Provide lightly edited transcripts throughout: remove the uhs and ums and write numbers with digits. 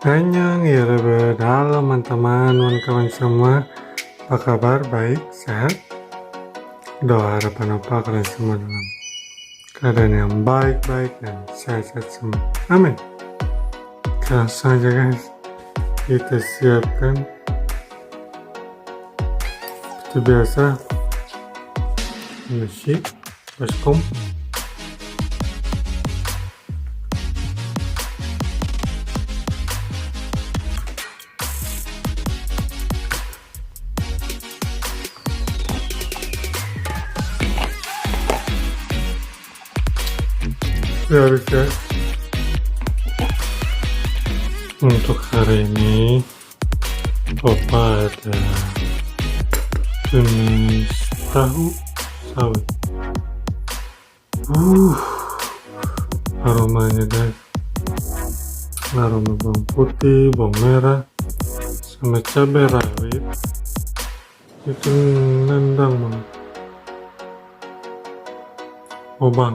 Annyeong ya halo teman-teman, kawan semua. Apa kabar? Baik? Sehat? Doa harapan apa kalian semua dalam keadaan yang baik-baik dan sehat-sehat semua. Amin. Langsung aja guys, kita siapkan seperti biasa nasi, baskom, habis ya. Untuk hari ini Oppa ada tumis tahu sawi. Aromanya guys, aroma bawang putih, bawang merah sama cabai rawit itu nendang banget. Oh bang,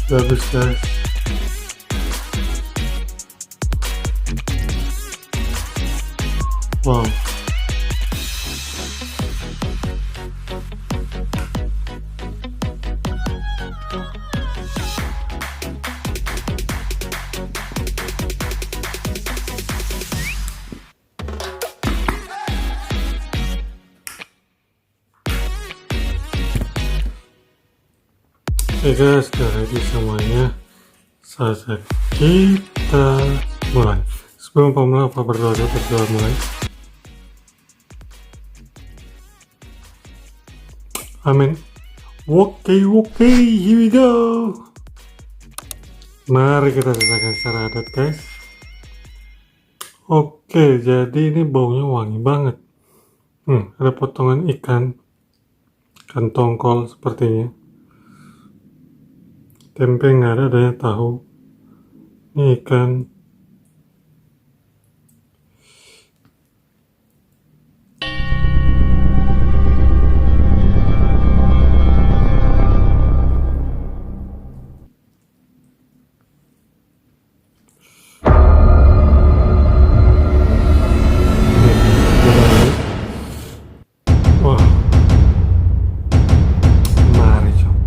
habis guys. Wow, oke guys, sudah ready semuanya. Saatnya kita mulai. Sebelum pemula, apa berdoa dulu, berdoa mulai. Amin. Oke, here we go. Mari kita selesaikan secara adat guys. Oke, jadi ini baunya wangi banget. Ada potongan ikan tongkol sepertinya. Tempe nggak ada, adanya tahu. Ini ikan. Wah, mari coba.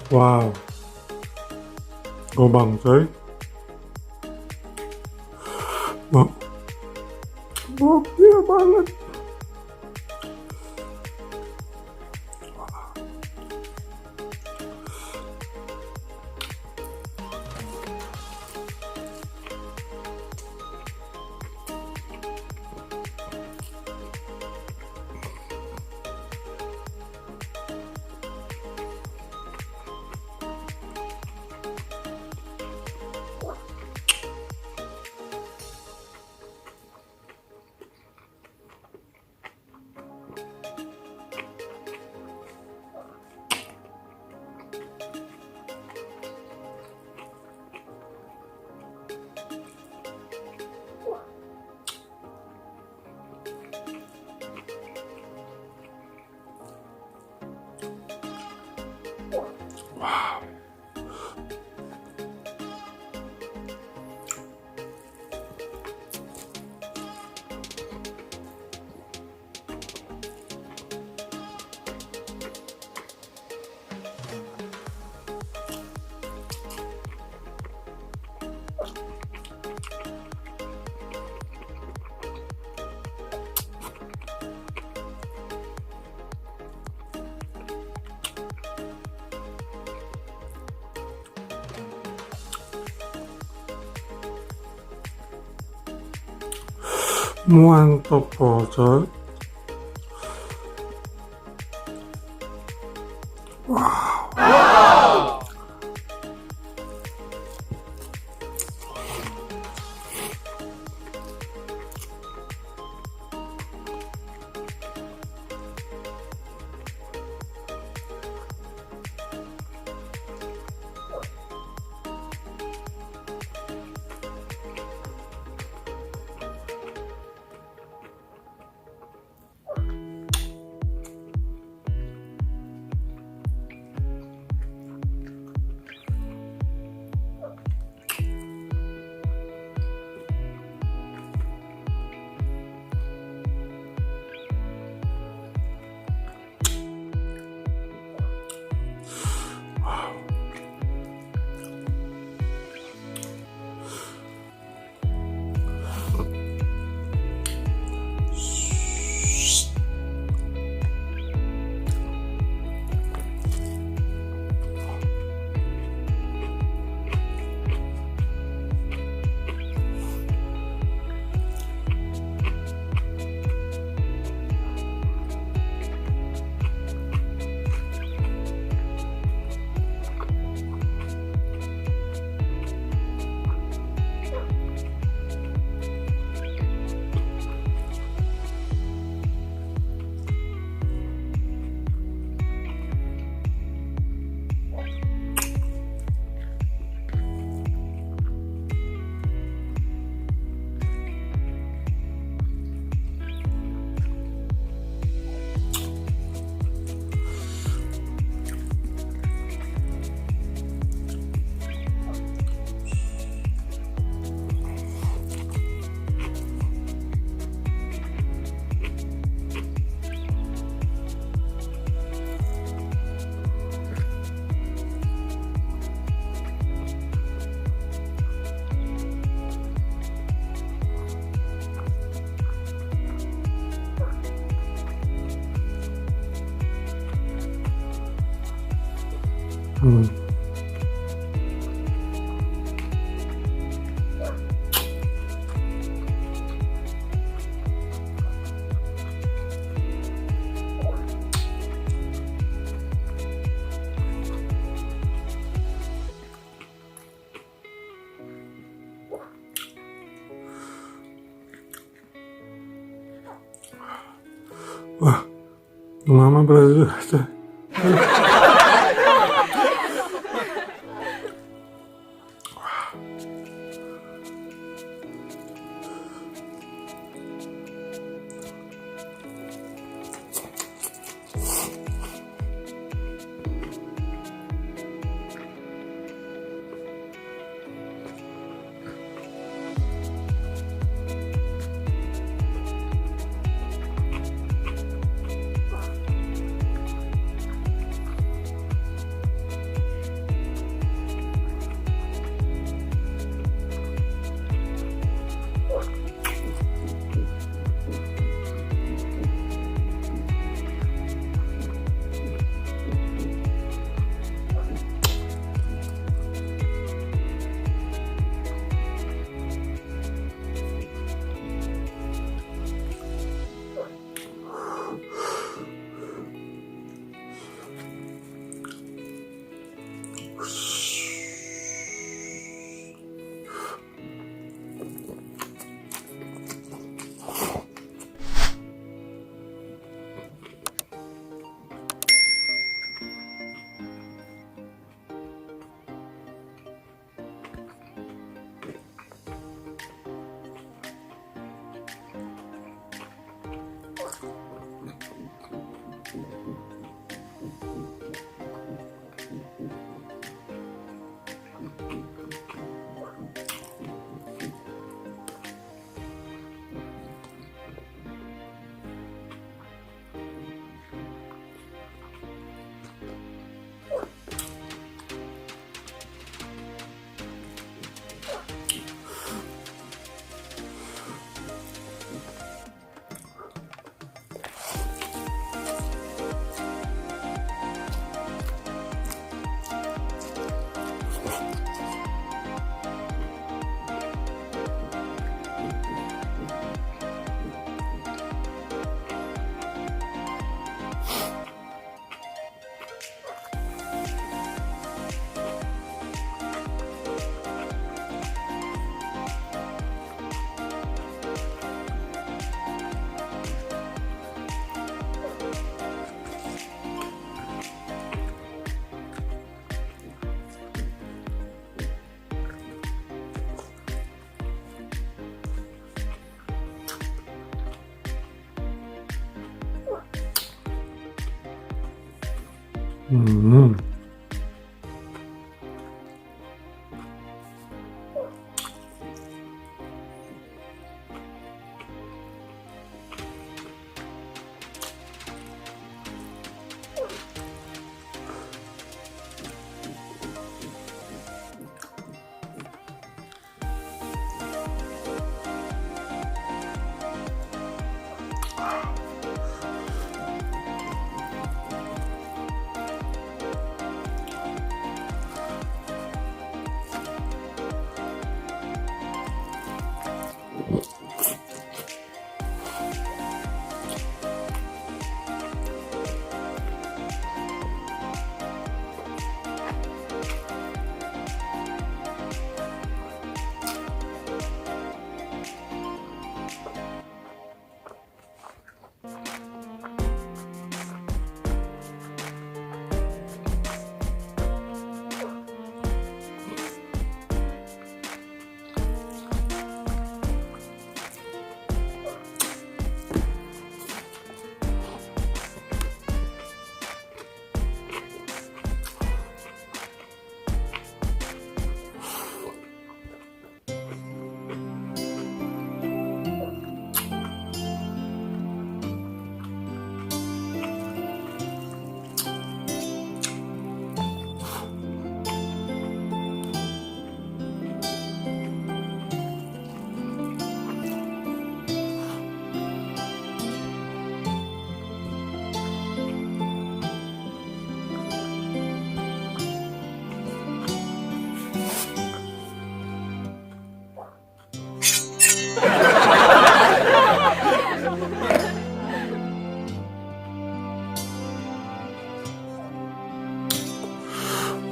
Wow, gobang coy. Wah, gila banget. mantap banget. Wah, mama berasa. Hmm.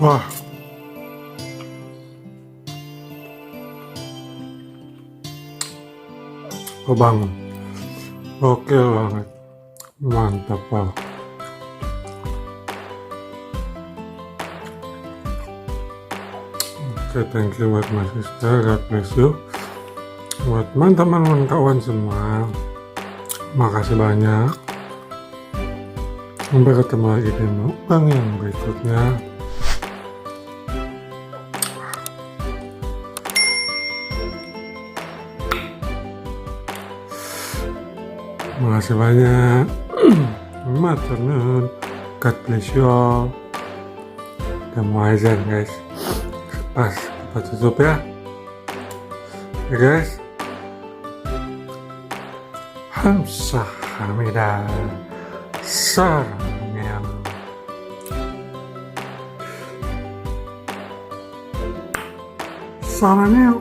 Wah, kebangun. Oke banget, mantap Pak. Oke, thank you buat My Sister, God bless you. Buat teman-teman kawan semua, makasih banyak. Sampai ketemu lagi di mukbang yang berikutnya. Makasih banyak. Matur nuwun. God bless you all. Udah mau azan guys. Pas kita tutup ya. Ya guys. Kamsahamnida. Sarangnya. Sarangnya.